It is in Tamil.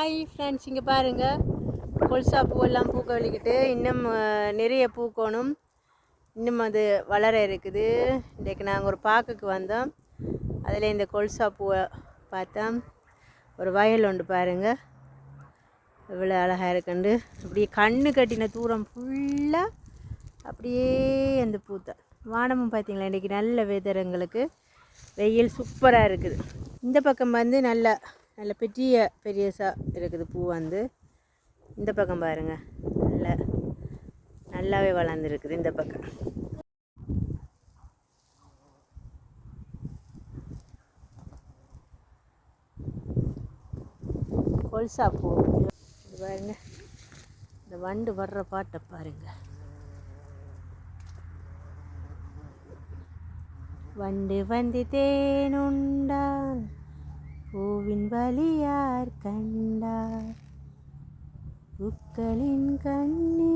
ஹாய் ஃப்ரெண்ட்ஸ், இங்கே பாருங்கள். கொல்சா பூவெல்லாம் பூக்க வலிக்கிட்டு இன்னும் நிறைய பூக்கணும். இன்னும் அது வளர இருக்குது. இன்றைக்கு நாங்கள் ஒரு பார்க்குக்கு வந்தோம். அதில் இந்த கொல்சா பூவை பார்த்தோம். ஒரு வயல் ஒன்று பாருங்கள், இவ்வளோ அழகாக இருக்குண்டு. அப்படியே கண்ணு கட்டின தூரம் ஃபுல்லாக அப்படியே அந்த பூத்தான். வானமும் பார்த்தீங்களா, இன்றைக்கி நல்ல வெதர், எங்களுக்கு வெயில் சூப்பராக இருக்குது. இந்த பக்கம் வந்து நல்ல பெரியசாக இருக்குது பூ. வந்து இந்த பக்கம் பாருங்கள், நல்லாவே வளர்ந்துருக்குது. இந்த பக்கம் கொல்சா பூ பாருங்க. இந்த வண்டு வர்ற பாட்டை பாருங்க. வண்டு வந்து தேனுண்டான், பூவின் வலியார் கண்டார், பூக்களின் கண்ணி